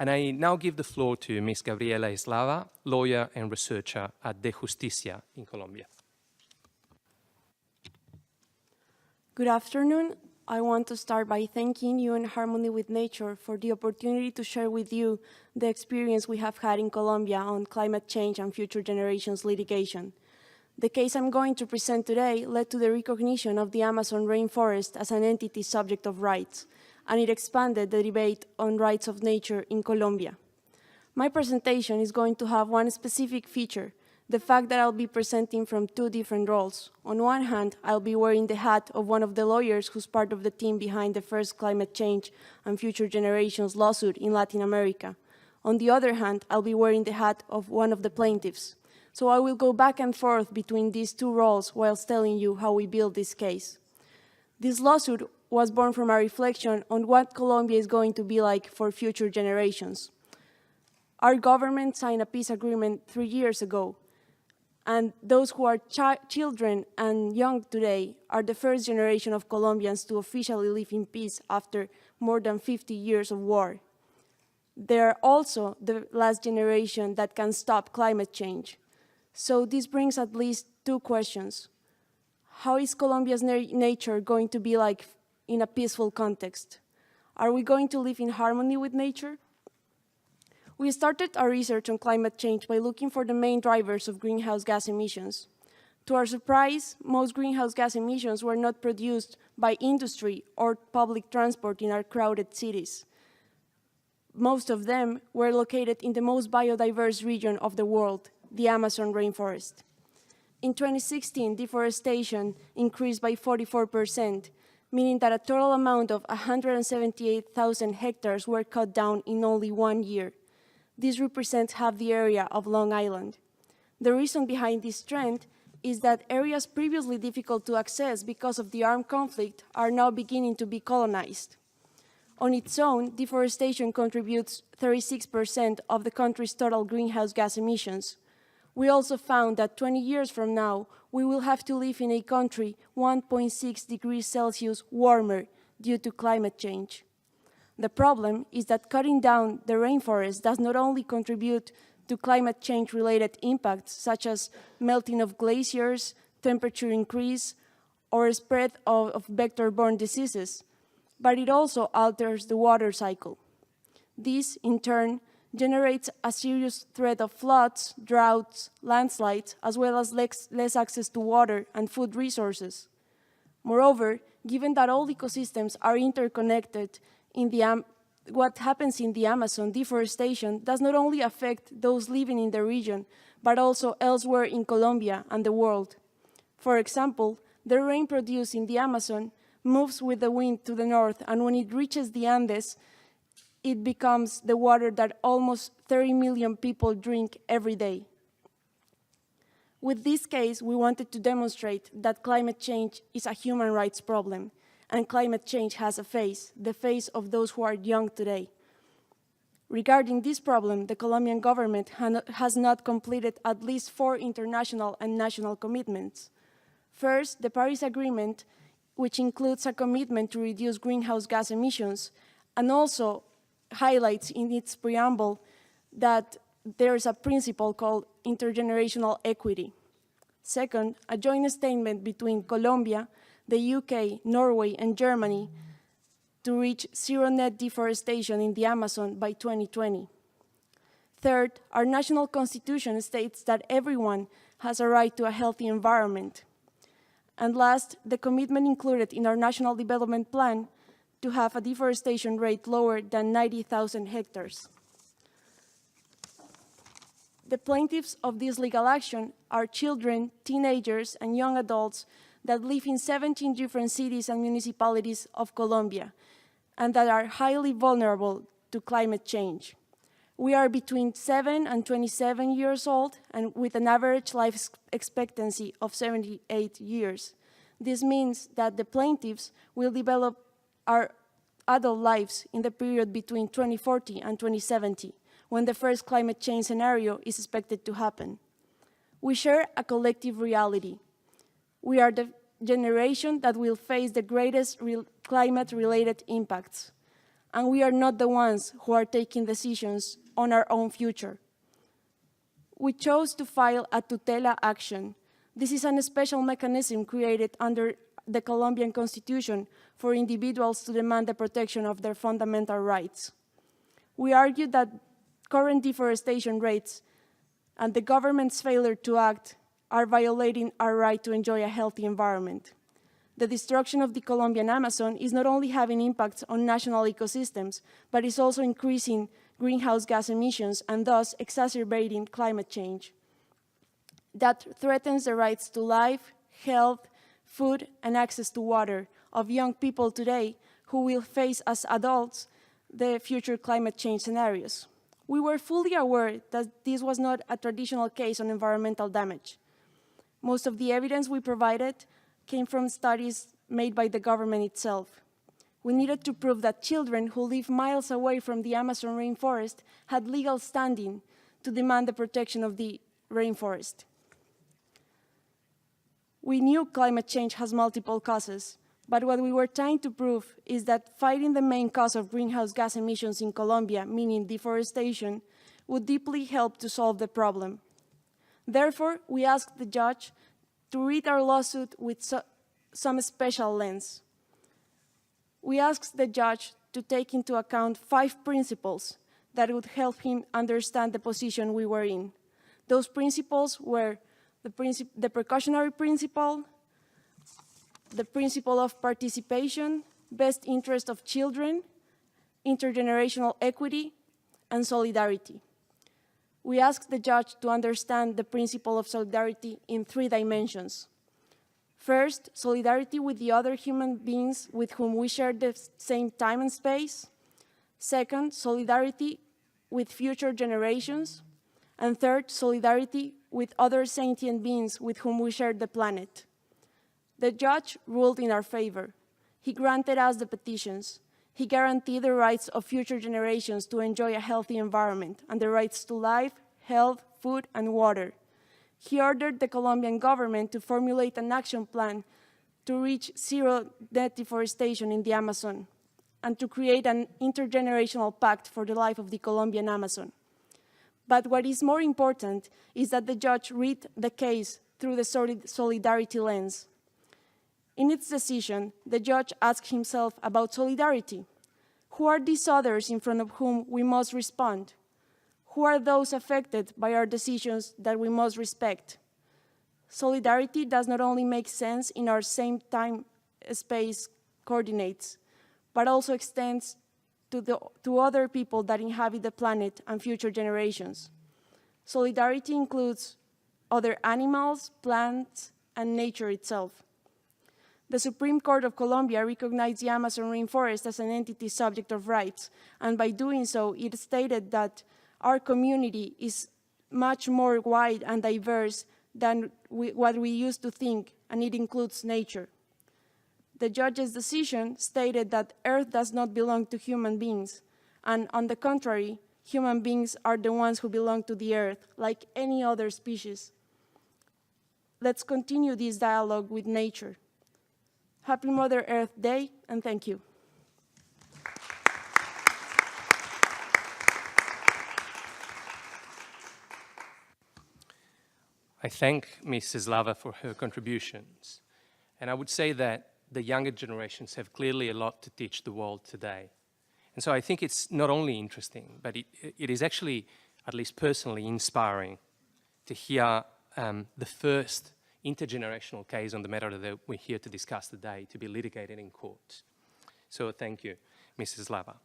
And I now give the floor to Ms. Gabriela Eslava, lawyer and researcher at Dejusticia in Colombia. Good afternoon. I want to start by thanking HwN Harmony with Nature for the opportunity to share with you the experience we have had in Colombia on climate change and future generations litigation. The case I'm going to present today led to the recognition of the Amazon rainforest as an entity subject of rights, and it expanded the debate on rights of nature in Colombia. My presentation is going to have one specific feature, the fact that I'll be presenting from two different roles. On one hand, I'll be wearing the hat of one of the lawyers who's part of the team behind the first climate change and future generations lawsuit in Latin America. On the other hand, I'll be wearing the hat of one of the plaintiffs. So I will go back and forth between these two roles whilst telling you how we built this case. This lawsuit was born from a reflection on what Colombia is going to be like for future generations. Our government signed a peace agreement 3 years ago, and those who are children and young today are the first generation of Colombians to officially live in peace after more than 50 years of war. They are also the last generation that can stop climate change. So this brings at least two questions. How is Colombia's nature going to be like in a peaceful context? Are we going to live in harmony with nature? We started our research on climate change by looking for the main drivers of greenhouse gas emissions. To our surprise, most greenhouse gas emissions were not produced by industry or public transport in our crowded cities. Most of them were located in the most biodiverse region of the world, the Amazon rainforest. In 2016, deforestation increased by 44%, meaning that a total amount of 178,000 hectares were cut down in only 1 year. This represents half the area of Long Island. The reason behind this trend is that areas previously difficult to access because of the armed conflict are now beginning to be colonized. On its own, deforestation contributes 36% of the country's total greenhouse gas emissions. We also found that 20 years from now, we will have to live in a country 1.6 degrees Celsius warmer due to climate change. The problem is that cutting down the rainforest does not only contribute to climate change-related impacts, such as melting of glaciers, temperature increase, or spread of vector-borne diseases, but it also alters the water cycle. This, in turn, generates a serious threat of floods, droughts, landslides, as well as less access to water and food resources. Moreover, given that all ecosystems are interconnected, what happens in the Amazon, deforestation, does not only affect those living in the region, but also elsewhere in Colombia and the world. For example, the rain produced in the Amazon moves with the wind to the north, and when it reaches the Andes, it becomes the water that almost 30 million people drink every day. With this case, we wanted to demonstrate that climate change is a human rights problem, and climate change has a face, the face of those who are young today. Regarding this problem, the Colombian government has not completed at least 4 international and national commitments. First, the Paris Agreement, which includes a commitment to reduce greenhouse gas emissions, and also highlights in its preamble that there is a principle called intergenerational equity. Second, a joint statement between Colombia, the UK, Norway, and Germany to reach zero net deforestation in the Amazon by 2020. Third, our national constitution states that everyone has a right to a healthy environment. And last, the commitment included in our National Development Plan to have a deforestation rate lower than 90,000 hectares. The plaintiffs of this legal action are children, teenagers, and young adults that live in 17 different cities and municipalities of Colombia, and that are highly vulnerable to climate change. We are between 7 and 27 years old, and with an average life expectancy of 78 years. This means that the plaintiffs will develop our adult lives in the period between 2040 and 2070, when the first climate change scenario is expected to happen. We share a collective reality. We are the generation that will face the greatest climate-related impacts. and we are not the ones who are taking decisions on our own future. We chose to file a tutela action. This is a special mechanism created under the Colombian Constitution for individuals to demand the protection of their fundamental rights. We argue that current deforestation rates and the government's failure to act are violating our right to enjoy a healthy environment. The destruction of the Colombian Amazon is not only having impacts on national ecosystems, but is also increasing greenhouse gas emissions and thus exacerbating climate change. That threatens the rights to life, health, food, and access to water of young people today who will face as adults the future climate change scenarios. We were fully aware that this was not a traditional case on environmental damage. Most of the evidence we provided came from studies made by the government itself. We needed to prove that children who live miles away from the Amazon rainforest had legal standing to demand the protection of the rainforest. We knew climate change has multiple causes, but what we were trying to prove is that fighting the main cause of greenhouse gas emissions in Colombia, meaning deforestation, would deeply help to solve the problem. Therefore, we asked the judge to read our lawsuit with some special lens. We asked the judge to take into account 5 principles that would help him understand the position we were in. Those principles were the precautionary principle, the principle of participation, best interest of children, intergenerational equity, and solidarity. We asked the judge to understand the principle of solidarity in 3 dimensions. First, solidarity with the other human beings with whom we share the same time and space. Second, solidarity with future generations. And third, solidarity with other sentient beings with whom we share the planet. The judge ruled in our favor. He granted us the petitions. He guaranteed the rights of future generations to enjoy a healthy environment and the rights to life, health, food, and water. He ordered the Colombian government to formulate an action plan to reach zero net deforestation in the Amazon and to create an intergenerational pact for the life of the Colombian Amazon. But what is more important is that the judge read the case through the solidarity lens. In its decision, the judge asked himself about solidarity. Who are these others in front of whom we must respond? Who are those affected by our decisions that we must respect? Solidarity does not only make sense in our same time-space coordinates, but also extends to other people that inhabit the planet and future generations. Solidarity includes other animals, plants, and nature itself. The Supreme Court of Colombia recognized the Amazon rainforest as an entity subject of rights, and by doing so, it stated that our community is much more wide and diverse than what we used to think, and it includes nature. The judge's decision stated that Earth does not belong to human beings, and on the contrary, human beings are the ones who belong to the Earth, like any other species. Let's continue this dialogue with nature. Happy Mother Earth Day, and thank you. I thank Ms. Eslava for her contributions. And I would say that the younger generations have clearly a lot to teach the world today. And so I think it's not only interesting, but it is actually, at least personally, inspiring to hear the first intergenerational case on the matter that we're here to discuss today to be litigated in court. So thank you, Ms. Eslava.